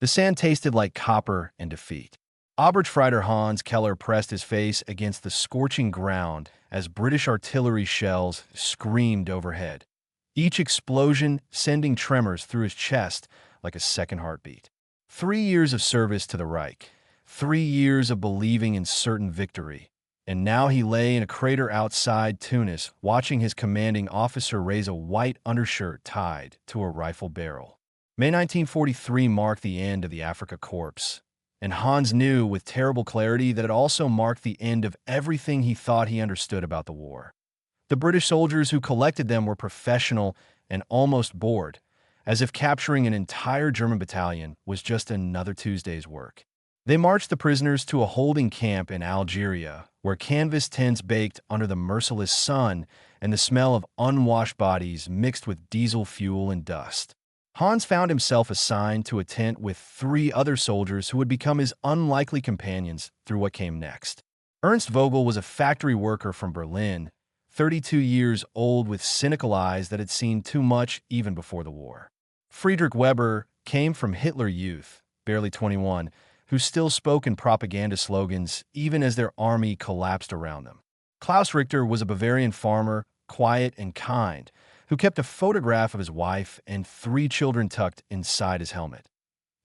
The sand tasted like copper and defeat. Oberstfreiter Hans Keller pressed his face against the scorching ground as British artillery shells screamed overhead, each explosion sending tremors through his chest like a second heartbeat. 3 years of service to the Reich, 3 years of believing in certain victory, and now he lay in a crater outside Tunis, watching his commanding officer raise a white undershirt tied to a rifle barrel. May 1943 marked the end of the Afrika Korps, and Hans knew with terrible clarity that it also marked the end of everything he thought he understood about the war. The British soldiers who collected them were professional and almost bored, as if capturing an entire German battalion was just another Tuesday's work. They marched the prisoners to a holding camp in Algeria, where canvas tents baked under the merciless sun and the smell of unwashed bodies mixed with diesel fuel and dust. Hans found himself assigned to a tent with 3 other soldiers who would become his unlikely companions through what came next. Ernst Vogel was a factory worker from Berlin, 32 years old with cynical eyes that had seen too much even before the war. Friedrich Weber came from Hitler Youth, barely 21, who still spoke in propaganda slogans even as their army collapsed around them. Klaus Richter was a Bavarian farmer, quiet and kind, who kept a photograph of his wife and 3 children tucked inside his helmet.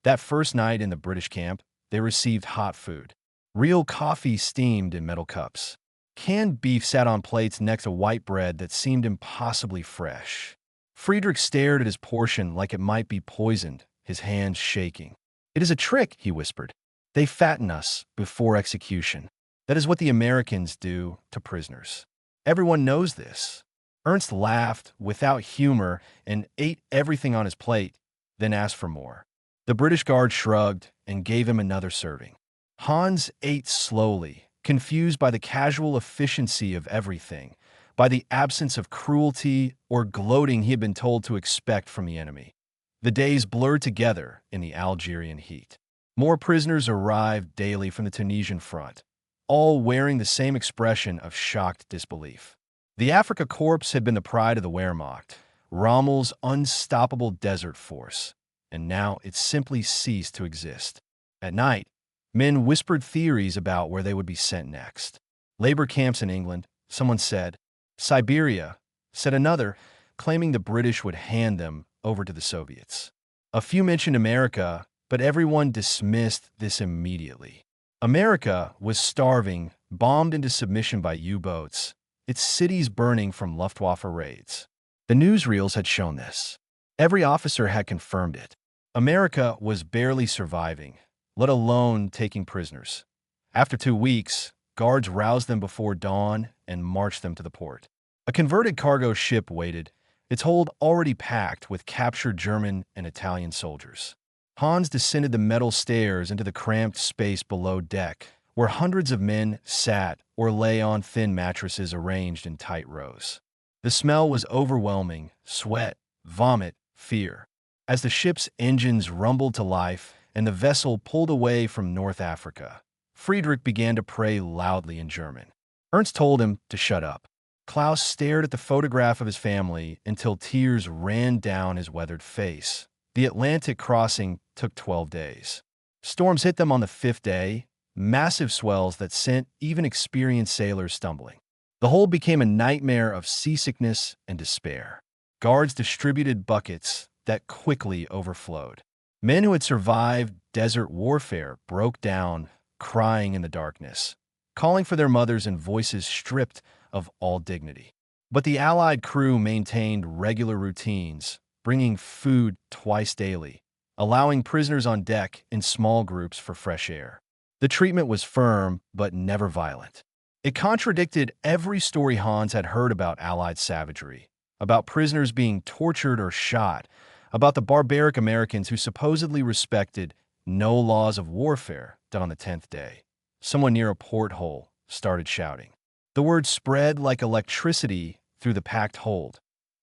That first night in the British camp, they received hot food. Real coffee steamed in metal cups. Canned beef sat on plates next to white bread that seemed impossibly fresh. Friedrich stared at his portion like it might be poisoned, his hands shaking. "It is a trick," he whispered. "They fatten us before execution. That is what the Americans do to prisoners. Everyone knows this." Ernst laughed without humor and ate everything on his plate, then asked for more. The British guard shrugged and gave him another serving. Hans ate slowly, confused by the casual efficiency of everything, by the absence of cruelty or gloating he had been told to expect from the enemy. The days blurred together in the Algerian heat. More prisoners arrived daily from the Tunisian front, all wearing the same expression of shocked disbelief. The Afrika Korps had been the pride of the Wehrmacht, Rommel's unstoppable desert force, and now it simply ceased to exist. At night, men whispered theories about where they would be sent next. Labor camps in England, someone said. Siberia, said another, claiming the British would hand them over to the Soviets. A few mentioned America, but everyone dismissed this immediately. America was starving, bombed into submission by U-boats, its cities burning from Luftwaffe raids. The newsreels had shown this. Every officer had confirmed it. America was barely surviving, let alone taking prisoners. After 2 weeks, guards roused them before dawn and marched them to the port. A converted cargo ship waited, its hold already packed with captured German and Italian soldiers. Hans descended the metal stairs into the cramped space below deck, where hundreds of men sat or lay on thin mattresses arranged in tight rows. The smell was overwhelming: sweat, vomit, fear. As the ship's engines rumbled to life and the vessel pulled away from North Africa, Friedrich began to pray loudly in German. Ernst told him to shut up. Klaus stared at the photograph of his family until tears ran down his weathered face. The Atlantic crossing took 12 days. Storms hit them on the 5th day, massive swells that sent even experienced sailors stumbling. The whole became a nightmare of seasickness and despair. Guards distributed buckets that quickly overflowed. Men who had survived desert warfare broke down, crying in the darkness, calling for their mothers in voices stripped of all dignity. But the Allied crew maintained regular routines, bringing food twice daily, allowing prisoners on deck in small groups for fresh air. The treatment was firm, but never violent. It contradicted every story Hans had heard about Allied savagery, about prisoners being tortured or shot, about the barbaric Americans who supposedly respected no laws of warfare done on the 10th day. Someone near a porthole started shouting. The word spread like electricity through the packed hold.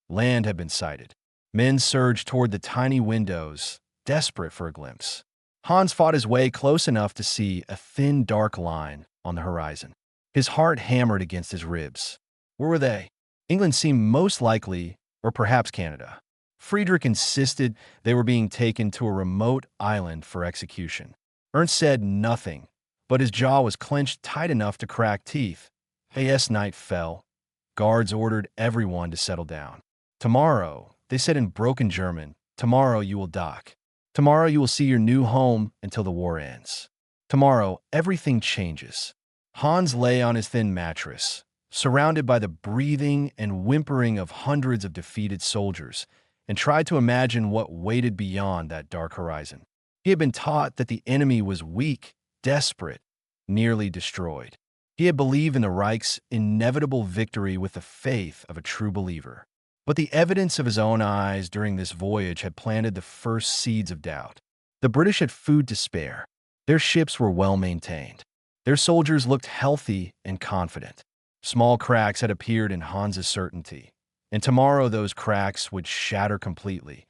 Land had been sighted. Men surged toward the tiny windows, desperate for a glimpse. Hans fought his way close enough to see a thin, dark line on the horizon. His heart hammered against his ribs. Where were they? England seemed most likely, or perhaps Canada. Friedrich insisted they were being taken to a remote island for execution. Ernst said nothing, but his jaw was clenched tight enough to crack teeth. As night fell, guards ordered everyone to settle down. Tomorrow, they said in broken German, tomorrow you will dock. Tomorrow you will see your new home until the war ends. Tomorrow, everything changes. Hans lay on his thin mattress, surrounded by the breathing and whimpering of hundreds of defeated soldiers, and tried to imagine what waited beyond that dark horizon. He had been taught that the enemy was weak, desperate, nearly destroyed. He had believed in the Reich's inevitable victory with the faith of a true believer. But the evidence of his own eyes during this voyage had planted the first seeds of doubt. The British had food to spare. Their ships were well maintained. Their soldiers looked healthy and confident. Small cracks had appeared in Hans's certainty, and tomorrow those cracks would shatter completely,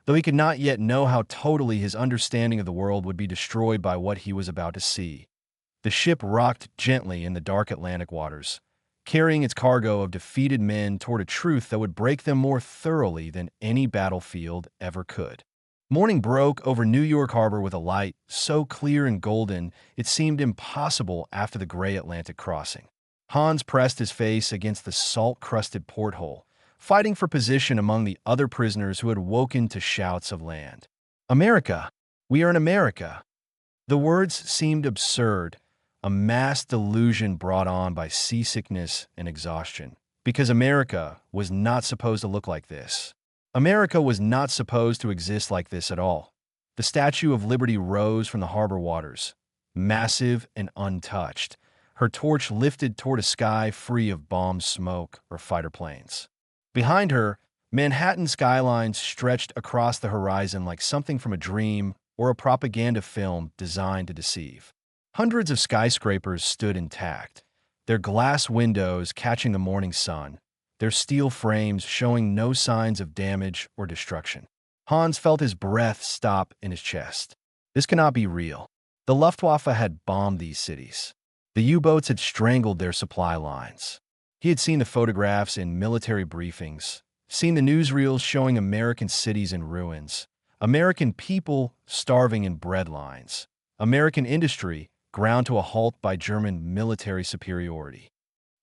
though he could not yet know how totally his understanding of the world would be destroyed by what he was about to see. The ship rocked gently in the dark Atlantic waters, carrying its cargo of defeated men toward a truth that would break them more thoroughly than any battlefield ever could. Morning broke over New York Harbor with a light so clear and golden it seemed impossible after the gray Atlantic crossing. Hans pressed his face against the salt-crusted porthole, fighting for position among the other prisoners who had woken to shouts of land. America! We are in America! The words seemed absurd, a mass delusion brought on by seasickness and exhaustion, because America was not supposed to look like this. America was not supposed to exist like this at all. The Statue of Liberty rose from the harbor waters, massive and untouched, her torch lifted toward a sky free of bomb smoke or fighter planes. Behind her, Manhattan skylines stretched across the horizon like something from a dream or a propaganda film designed to deceive. Hundreds of skyscrapers stood intact, their glass windows catching the morning sun, their steel frames showing no signs of damage or destruction. Hans felt his breath stop in his chest. This cannot be real. The Luftwaffe had bombed these cities. The U-boats had strangled their supply lines. He had seen the photographs in military briefings, seen the newsreels showing American cities in ruins, American people starving in bread lines, American industry ground to a halt by German military superiority.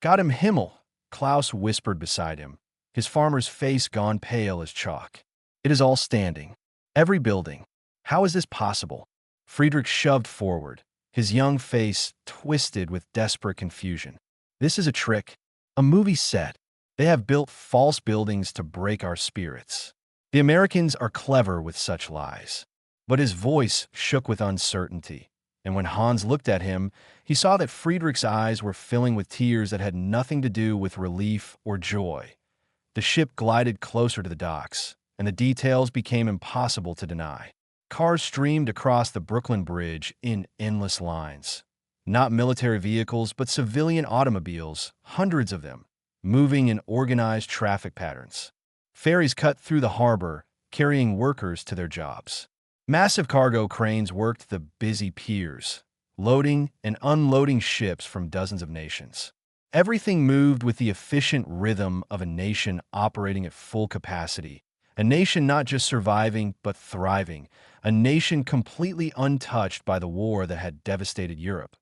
Gott im Himmel, Klaus whispered beside him, his farmer's face gone pale as chalk. It is all standing. Every building. How is this possible? Friedrich shoved forward, his young face twisted with desperate confusion. This is a trick. A movie set. They have built false buildings to break our spirits. The Americans are clever with such lies. But his voice shook with uncertainty, and when Hans looked at him, he saw that Friedrich's eyes were filling with tears that had nothing to do with relief or joy. The ship glided closer to the docks, and the details became impossible to deny. Cars streamed across the Brooklyn Bridge in endless lines. Not military vehicles, but civilian automobiles, hundreds of them, moving in organized traffic patterns. Ferries cut through the harbor, carrying workers to their jobs. Massive cargo cranes worked the busy piers, loading and unloading ships from dozens of nations. Everything moved with the efficient rhythm of a nation operating at full capacity, a nation not just surviving but thriving, a nation completely untouched by the war that had devastated Europe.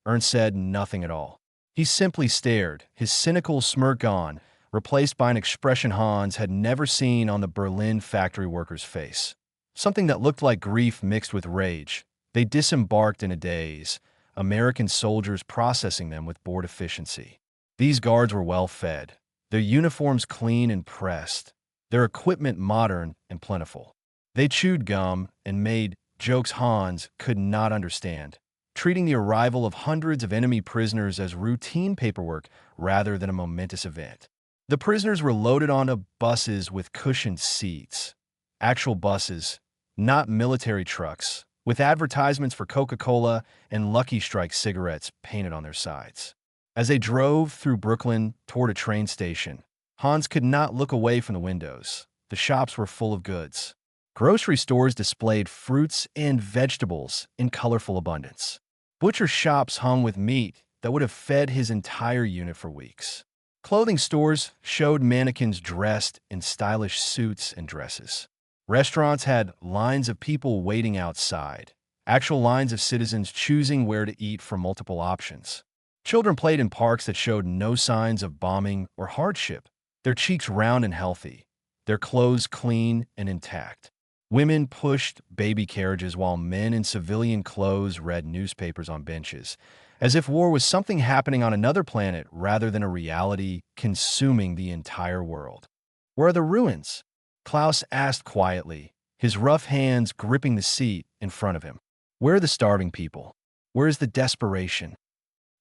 Ernst said nothing at all. He simply stared, his cynical smirk gone, replaced by an expression Hans had never seen on the Berlin factory worker's face. Something that looked like grief mixed with rage. They disembarked in a daze, American soldiers processing them with bored efficiency. These guards were well fed, their uniforms clean and pressed, their equipment modern and plentiful. They chewed gum and made jokes Hans could not understand, treating the arrival of hundreds of enemy prisoners as routine paperwork rather than a momentous event. The prisoners were loaded onto buses with cushioned seats. Actual buses, not military trucks, with advertisements for Coca-Cola and Lucky Strike cigarettes painted on their sides. As they drove through Brooklyn toward a train station, Hans could not look away from the windows. The shops were full of goods. Grocery stores displayed fruits and vegetables in colorful abundance. Butcher shops hung with meat that would have fed his entire unit for weeks. Clothing stores showed mannequins dressed in stylish suits and dresses. Restaurants had lines of people waiting outside, actual lines of citizens choosing where to eat from multiple options. Children played in parks that showed no signs of bombing or hardship, their cheeks round and healthy, their clothes clean and intact. Women pushed baby carriages while men in civilian clothes read newspapers on benches, as if war was something happening on another planet rather than a reality consuming the entire world. "Where are the ruins?" Klaus asked quietly, his rough hands gripping the seat in front of him. "Where are the starving people? Where is the desperation?"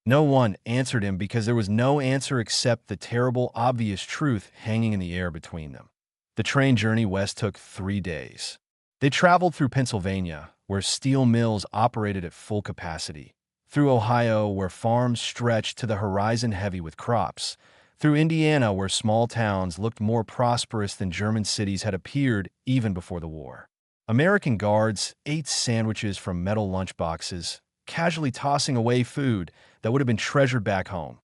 No one answered him because there was no answer except the terrible, obvious truth hanging in the air between them. The train journey west took 3 days. They traveled through Pennsylvania, where steel mills operated at full capacity, through Ohio, where farms stretched to the horizon heavy with crops, through Indiana, where small towns looked more prosperous than German cities had appeared even before the war. American guards ate sandwiches from metal lunchboxes, casually tossing away food that would have been treasured back home.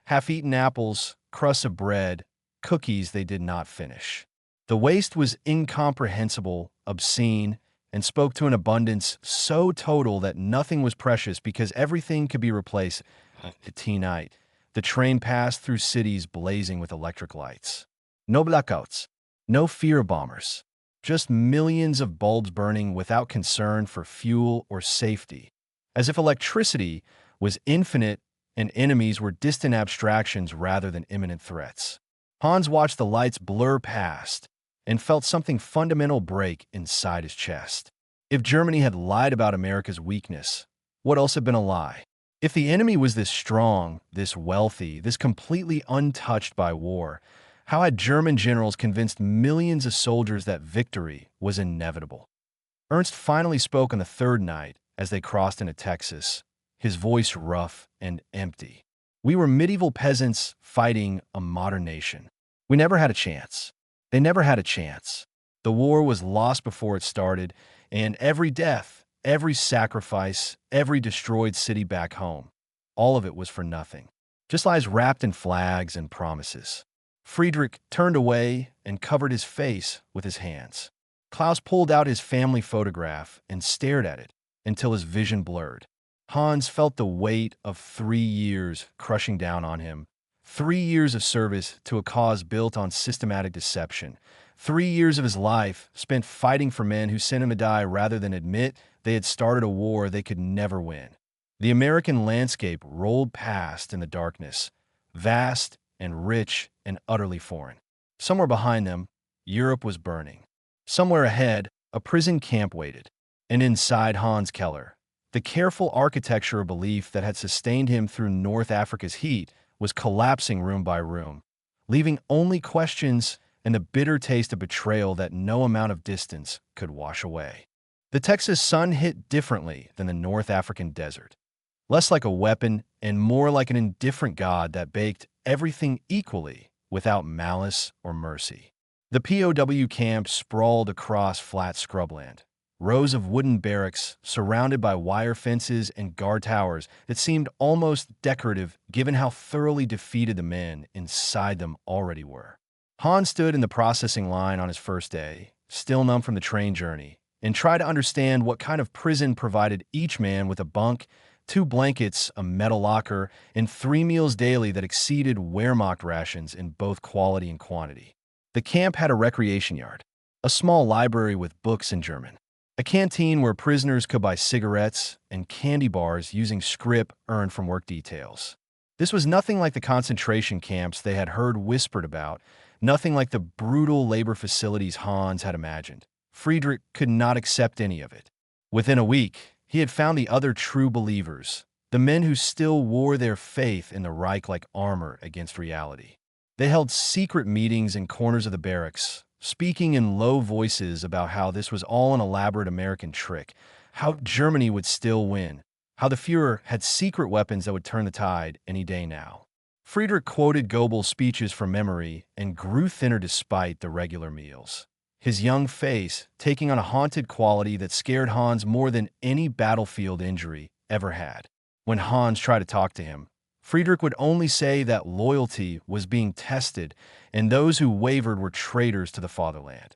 Half-eaten apples, crusts of bread, cookies they did not finish. The waste was incomprehensible, obscene, and spoke to an abundance so total that nothing was precious because everything could be replaced. At night, the train passed through cities blazing with electric lights. No blackouts, no fear of bombers, just millions of bulbs burning without concern for fuel or safety, as if electricity was infinite and enemies were distant abstractions rather than imminent threats. Hans watched the lights blur past and felt something fundamental break inside his chest. If Germany had lied about America's weakness, what else had been a lie? If the enemy was this strong, this wealthy, this completely untouched by war, how had German generals convinced millions of soldiers that victory was inevitable? Ernst finally spoke on the third night as they crossed into Texas, his voice rough and empty. "We were medieval peasants fighting a modern nation. We never had a chance. They never had a chance. The war was lost before it started, and every death, every sacrifice, every destroyed city back home, all of it was for nothing. Just lies wrapped in flags and promises." Friedrich turned away and covered his face with his hands. Klaus pulled out his family photograph and stared at it until his vision blurred. Hans felt the weight of 3 years crushing down on him. 3 years of service to a cause built on systematic deception. 3 years of his life spent fighting for men who sent him to die rather than admit they had started a war they could never win. The American landscape rolled past in the darkness, vast and rich and utterly foreign. Somewhere behind them, Europe was burning. Somewhere ahead, a prison camp waited. And inside Hans Keller, the careful architecture of belief that had sustained him through North Africa's heat was collapsing room by room, leaving only questions and the bitter taste of betrayal that no amount of distance could wash away. The Texas sun hit differently than the North African desert, less like a weapon and more like an indifferent god that baked everything equally without malice or mercy. The POW camp sprawled across flat scrubland, rows of wooden barracks surrounded by wire fences and guard towers that seemed almost decorative given how thoroughly defeated the men inside them already were. Hans stood in the processing line on his first day, still numb from the train journey, and tried to understand what kind of prison provided each man with a bunk, 2 blankets, a metal locker, and 3 meals daily that exceeded Wehrmacht rations in both quality and quantity. The camp had a recreation yard, a small library with books in German, a canteen where prisoners could buy cigarettes and candy bars using scrip earned from work details. This was nothing like the concentration camps they had heard whispered about, nothing like the brutal labor facilities Hans had imagined. Friedrich could not accept any of it. Within a week, he had found the other true believers, the men who still wore their faith in the Reich like armor against reality. They held secret meetings in corners of the barracks, speaking in low voices about how this was all an elaborate American trick, how Germany would still win, how the Führer had secret weapons that would turn the tide any day now. Friedrich quoted Goebbels' speeches from memory and grew thinner despite the regular meals, his young face taking on a haunted quality that scared Hans more than any battlefield injury ever had. When Hans tried to talk to him, Friedrich would only say that loyalty was being tested, and those who wavered were traitors to the fatherland.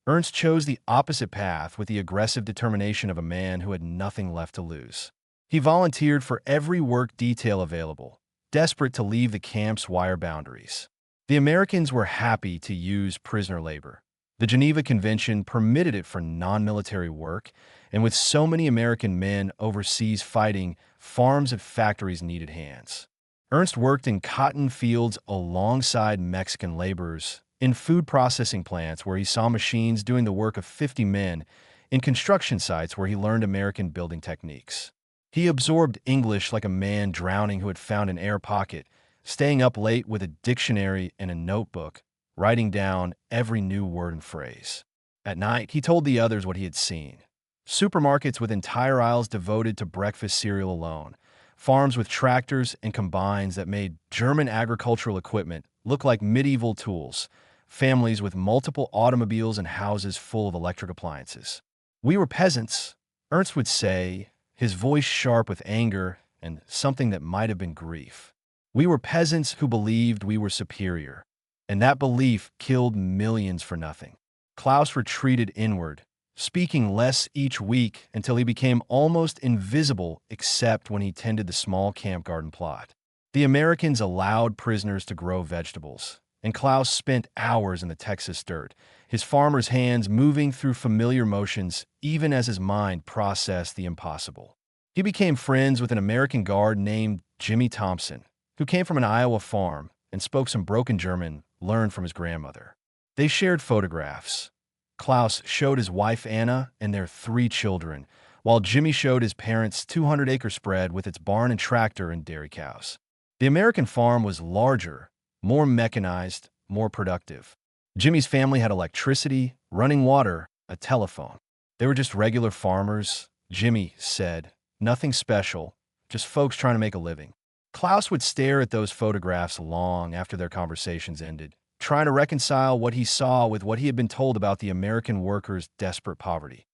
Ernst chose the opposite path with the aggressive determination of a man who had nothing left to lose. He volunteered for every work detail available, desperate to leave the camp's wire boundaries. The Americans were happy to use prisoner labor. The Geneva Convention permitted it for non-military work, and with so many American men overseas fighting, farms and factories needed hands. Ernst worked in cotton fields alongside Mexican laborers, in food processing plants where he saw machines doing the work of 50 men, in construction sites where he learned American building techniques. He absorbed English like a man drowning who had found an air pocket, staying up late with a dictionary and a notebook, writing down every new word and phrase. At night, he told the others what he had seen. Supermarkets with entire aisles devoted to breakfast cereal alone, farms with tractors and combines that made German agricultural equipment look like medieval tools, families with multiple automobiles and houses full of electric appliances. "We were peasants," Ernst would say, his voice sharp with anger and something that might have been grief. "We were peasants who believed we were superior, and that belief killed millions for nothing." Klaus retreated inward, speaking less each week until he became almost invisible except when he tended the small camp garden plot. The Americans allowed prisoners to grow vegetables, and Klaus spent hours in the Texas dirt, his farmer's hands moving through familiar motions even as his mind processed the impossible. He became friends with an American guard named Jimmy Thompson, who came from an Iowa farm and spoke some broken German learned from his grandmother. They shared photographs. Klaus showed his wife Anna and their 3 children, while Jimmy showed his parents' 200-acre spread with its barn and tractor and dairy cows. The American farm was larger, more mechanized, more productive. Jimmy's family had electricity, running water, a telephone. They were just regular farmers, Jimmy said. Nothing special, just folks trying to make a living. Klaus would stare at those photographs long after their conversations ended, trying to reconcile what he saw with what he had been told about the American workers' desperate poverty.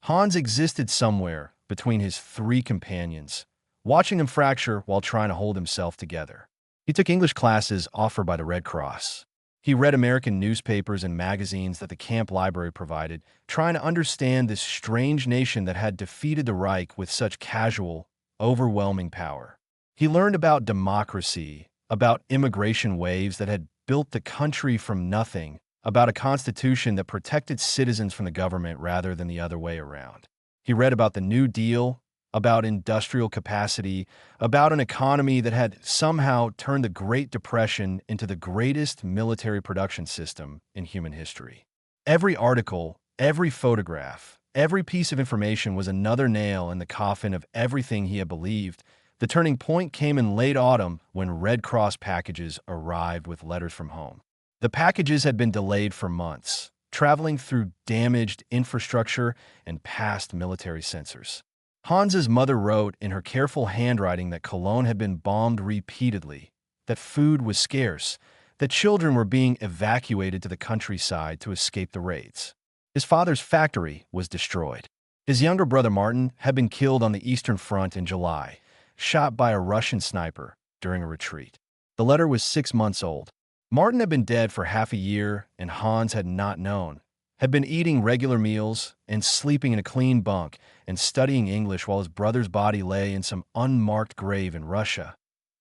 Hans existed somewhere between his 3 companions, watching them fracture while trying to hold himself together. He took English classes offered by the Red Cross. He read American newspapers and magazines that the camp library provided, trying to understand this strange nation that had defeated the Reich with such casual, overwhelming power. He learned about democracy, about immigration waves that had built the country from nothing, about a constitution that protected citizens from the government rather than the other way around. He read about the New Deal, about industrial capacity, about an economy that had somehow turned the Great Depression into the greatest military production system in human history. Every article, every photograph, every piece of information was another nail in the coffin of everything he had believed. The turning point came in late autumn when Red Cross packages arrived with letters from home. The packages had been delayed for months, traveling through damaged infrastructure and past military sensors. Hans's mother wrote in her careful handwriting that Cologne had been bombed repeatedly, that food was scarce, that children were being evacuated to the countryside to escape the raids. His father's factory was destroyed. His younger brother Martin had been killed on the Eastern Front in July, shot by a Russian sniper during a retreat. The letter was 6 months old. Martin had been dead for half a year, and Hans had not known, had been eating regular meals and sleeping in a clean bunk and studying English while his brother's body lay in some unmarked grave in Russia.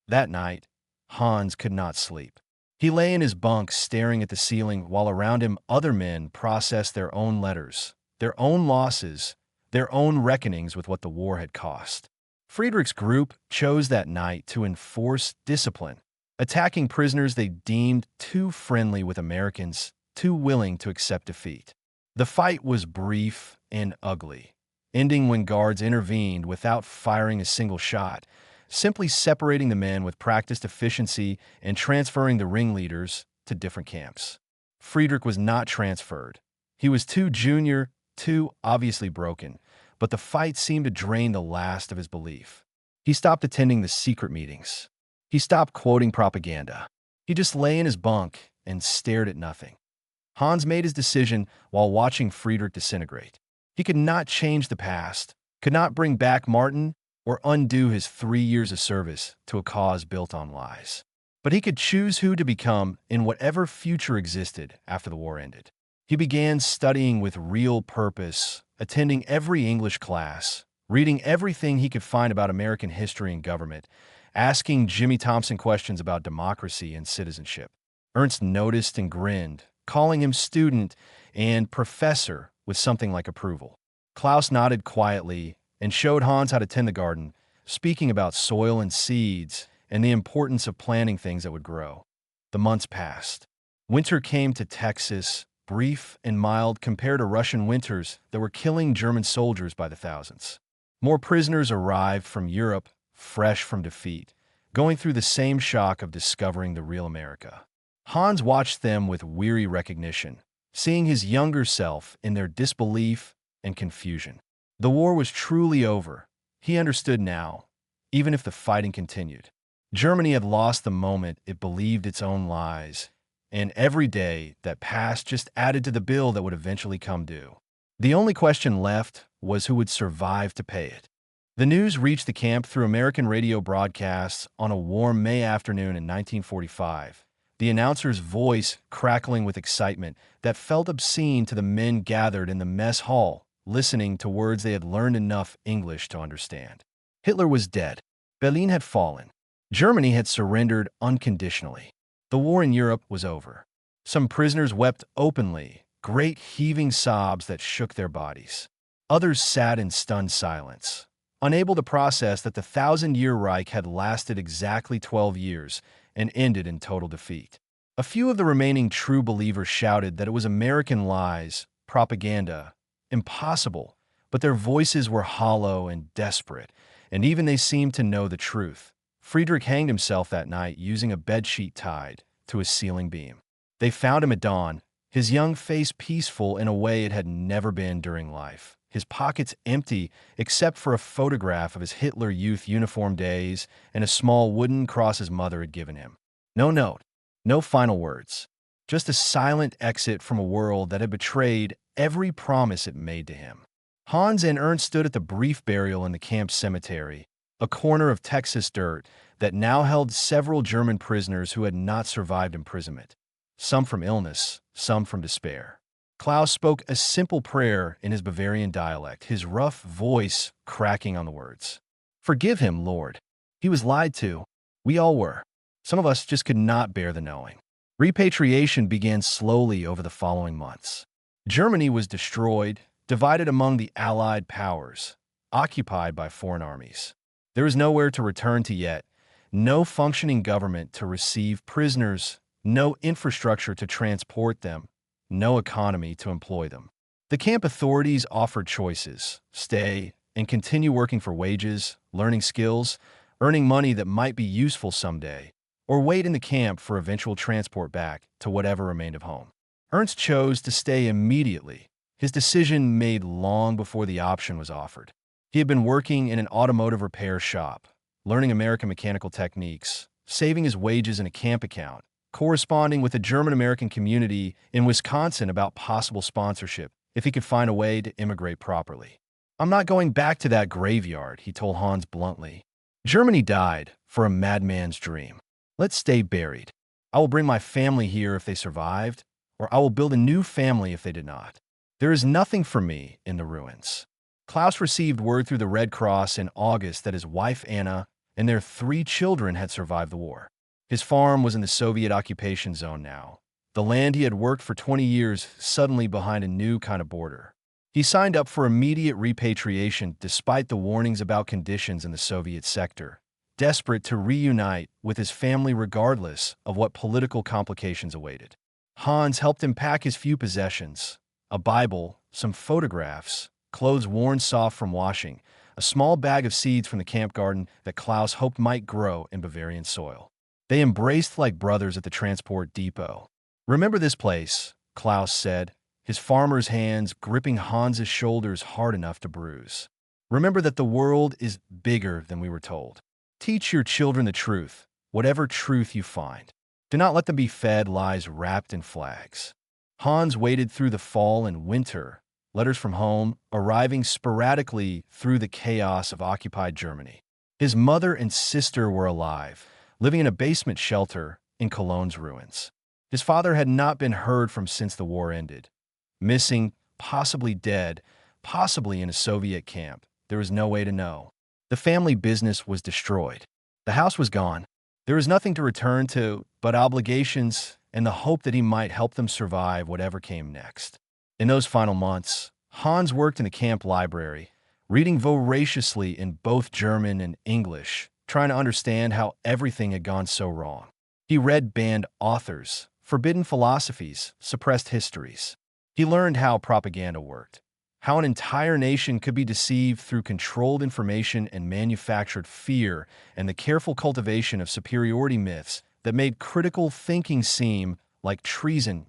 That night, Hans could not sleep. He lay in his bunk staring at the ceiling while around him other men processed their own letters, their own losses, their own reckonings with what the war had cost. Friedrich's group chose that night to enforce discipline, attacking prisoners they deemed too friendly with Americans, too willing to accept defeat. The fight was brief and ugly, ending when guards intervened without firing a single shot, simply separating the men with practiced efficiency and transferring the ringleaders to different camps. Friedrich was not transferred. He was too junior, too obviously broken, but the fight seemed to drain the last of his belief. He stopped attending the secret meetings. He stopped quoting propaganda. He just lay in his bunk and stared at nothing. Hans made his decision while watching Friedrich disintegrate. He could not change the past, could not bring back Martin, or undo his 3 years of service to a cause built on lies. But he could choose who to become in whatever future existed after the war ended. He began studying with real purpose, attending every English class, reading everything he could find about American history and government, asking Jimmy Thompson questions about democracy and citizenship. Ernst noticed and grinned, calling him student and professor with something like approval. Klaus nodded quietly and showed Hans how to tend the garden, speaking about soil and seeds and the importance of planting things that would grow. The months passed. Winter came to Texas, brief and mild compared to Russian winters that were killing German soldiers by the thousands. More prisoners arrived from Europe, fresh from defeat, going through the same shock of discovering the real America. Hans watched them with weary recognition, seeing his younger self in their disbelief and confusion. The war was truly over. He understood now, even if the fighting continued. Germany had lost the moment it believed its own lies, and every day that passed just added to the bill that would eventually come due. The only question left was who would survive to pay it. The news reached the camp through American radio broadcasts on a warm May afternoon in 1945, the announcer's voice crackling with excitement that felt obscene to the men gathered in the mess hall, listening to words they had learned enough English to understand. Hitler was dead. Berlin had fallen. Germany had surrendered unconditionally. The war in Europe was over. Some prisoners wept openly, great heaving sobs that shook their bodies. Others sat in stunned silence, unable to process that the 1,000-year Reich had lasted exactly 12 years and ended in total defeat. A few of the remaining true believers shouted that it was American lies, propaganda, impossible, but their voices were hollow and desperate, and even they seemed to know the truth. Friedrich hanged himself that night using a bedsheet tied to a ceiling beam. They found him at dawn, his young face peaceful in a way it had never been during life, his pockets empty except for a photograph of his Hitler Youth uniform days and a small wooden cross his mother had given him. No note, no final words, just a silent exit from a world that had betrayed every promise it made to him. Hans and Ernst stood at the brief burial in the camp cemetery, a corner of Texas dirt that now held several German prisoners who had not survived imprisonment, some from illness, some from despair. Klaus spoke a simple prayer in his Bavarian dialect, his rough voice cracking on the words. "Forgive him, Lord. He was lied to. We all were. Some of us just could not bear the knowing." Repatriation began slowly over the following months. Germany was destroyed, divided among the Allied powers, occupied by foreign armies. There was nowhere to return to yet, no functioning government to receive prisoners, no infrastructure to transport them, no economy to employ them. The camp authorities offered choices: stay and continue working for wages, learning skills, earning money that might be useful someday, or wait in the camp for eventual transport back to whatever remained of home. Ernst chose to stay immediately, his decision made long before the option was offered. He had been working in an automotive repair shop, learning American mechanical techniques, saving his wages in a camp account, corresponding with the German-American community in Wisconsin about possible sponsorship if he could find a way to immigrate properly. "I'm not going back to that graveyard," he told Hans bluntly. "Germany died for a madman's dream. Let's stay buried. I will bring my family here if they survived, or I will build a new family if they did not. There is nothing for me in the ruins." Klaus received word through the Red Cross in August that his wife Anna and their 3 children had survived the war. His farm was in the Soviet occupation zone now, the land he had worked for 20 years suddenly behind a new kind of border. He signed up for immediate repatriation despite the warnings about conditions in the Soviet sector, desperate to reunite with his family regardless of what political complications awaited. Hans helped him pack his few possessions: a Bible, some photographs, clothes worn soft from washing, a small bag of seeds from the camp garden that Klaus hoped might grow in Bavarian soil. They embraced like brothers at the transport depot. "Remember this place," Klaus said, his farmer's hands gripping Hans's shoulders hard enough to bruise. "Remember that the world is bigger than we were told. Teach your children the truth, whatever truth you find. Do not let them be fed lies wrapped in flags." Hans waited through the fall and winter, letters from home, arriving sporadically through the chaos of occupied Germany. His mother and sister were alive, living in a basement shelter in Cologne's ruins. His father had not been heard from since the war ended. Missing, possibly dead, possibly in a Soviet camp. There was no way to know. The family business was destroyed. The house was gone. There was nothing to return to but obligations and the hope that he might help them survive whatever came next. In those final months, Hans worked in the camp library, reading voraciously in both German and English, trying to understand how everything had gone so wrong. He read banned authors, forbidden philosophies, suppressed histories. He learned how propaganda worked, how an entire nation could be deceived through controlled information and manufactured fear, and the careful cultivation of superiority myths that made critical thinking seem like treason.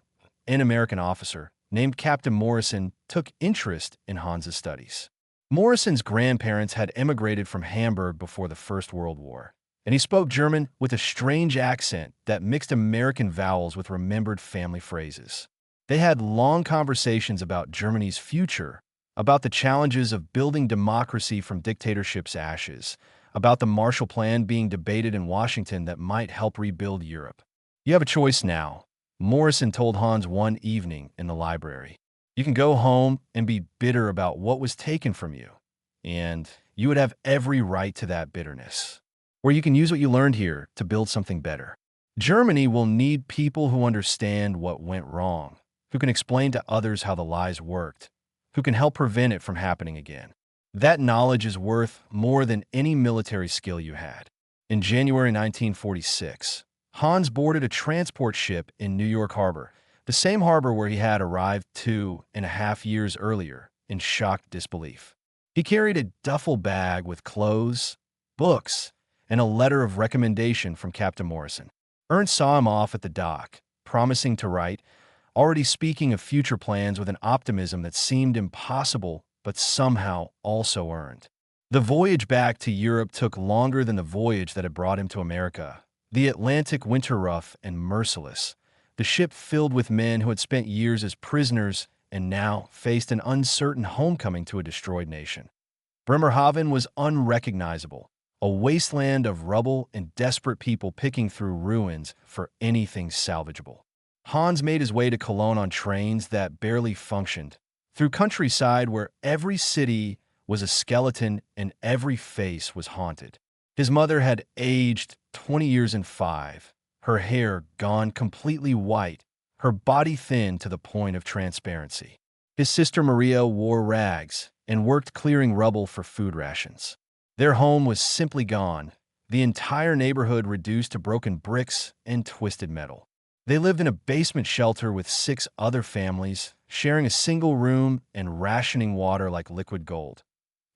An American officer named Captain Morrison took interest in Hans's studies. Morrison's grandparents had emigrated from Hamburg before the First World War, and he spoke German with a strange accent that mixed American vowels with remembered family phrases. They had long conversations about Germany's future, about the challenges of building democracy from dictatorship's ashes, about the Marshall Plan being debated in Washington that might help rebuild Europe. "You have a choice now," Morrison told Hans one evening in the library. "You can go home and be bitter about what was taken from you, and you would have every right to that bitterness. Or you can use what you learned here to build something better. Germany will need people who understand what went wrong, who can explain to others how the lies worked, who can help prevent it from happening again. That knowledge is worth more than any military skill you had." In January 1946, Hans boarded a transport ship in New York Harbor, the same harbor where he had arrived 2.5 years earlier, in shocked disbelief. He carried a duffel bag with clothes, books, and a letter of recommendation from Captain Morrison. Ernst saw him off at the dock, promising to write, already speaking of future plans with an optimism that seemed impossible but somehow also earned. The voyage back to Europe took longer than the voyage that had brought him to America. The Atlantic winter rough and merciless, the ship filled with men who had spent years as prisoners and now faced an uncertain homecoming to a destroyed nation. Bremerhaven was unrecognizable, a wasteland of rubble and desperate people picking through ruins for anything salvageable. Hans made his way to Cologne on trains that barely functioned, through countryside where every city was a skeleton and every face was haunted. His mother had aged 20 years and 5, her hair gone completely white, her body thin to the point of transparency. His sister Maria wore rags and worked clearing rubble for food rations. Their home was simply gone, the entire neighborhood reduced to broken bricks and twisted metal. They lived in a basement shelter with 6 other families, sharing a single room and rationing water like liquid gold.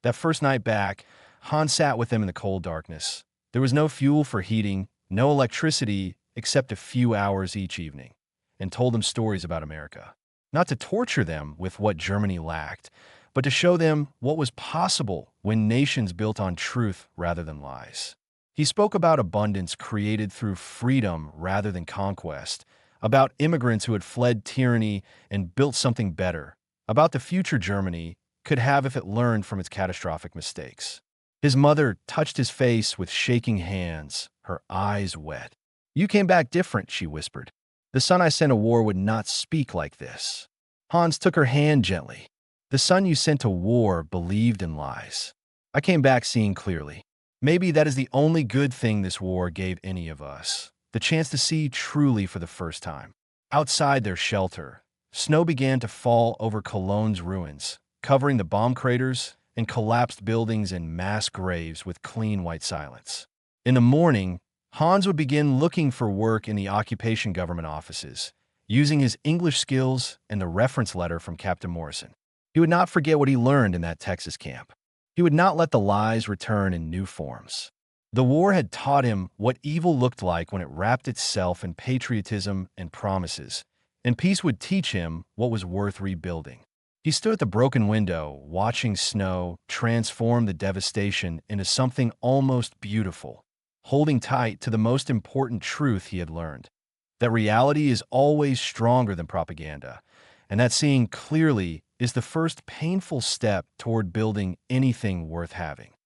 That first night back, Hans sat with them in the cold darkness. There was no fuel for heating, no electricity except a few hours each evening, and told them stories about America. Not to torture them with what Germany lacked, but to show them what was possible when nations built on truth rather than lies. He spoke about abundance created through freedom rather than conquest, about immigrants who had fled tyranny and built something better, about the future Germany could have if it learned from its catastrophic mistakes. His mother touched his face with shaking hands, her eyes wet. "You came back different," she whispered. "The son I sent to war would not speak like this." Hans took her hand gently. "The son you sent to war believed in lies. I came back seeing clearly. Maybe that is the only good thing this war gave any of us, the chance to see truly for the first time." Outside their shelter, snow began to fall over Cologne's ruins, covering the bomb craters and collapsed buildings and mass graves with clean white silence. In the morning, Hans would begin looking for work in the occupation government offices, using his English skills and the reference letter from Captain Morrison. He would not forget what he learned in that Texas camp. He would not let the lies return in new forms. The war had taught him what evil looked like when it wrapped itself in patriotism and promises, and peace would teach him what was worth rebuilding. He stood at the broken window, watching snow transform the devastation into something almost beautiful, holding tight to the most important truth he had learned: that reality is always stronger than propaganda, and that seeing clearly is the first painful step toward building anything worth having.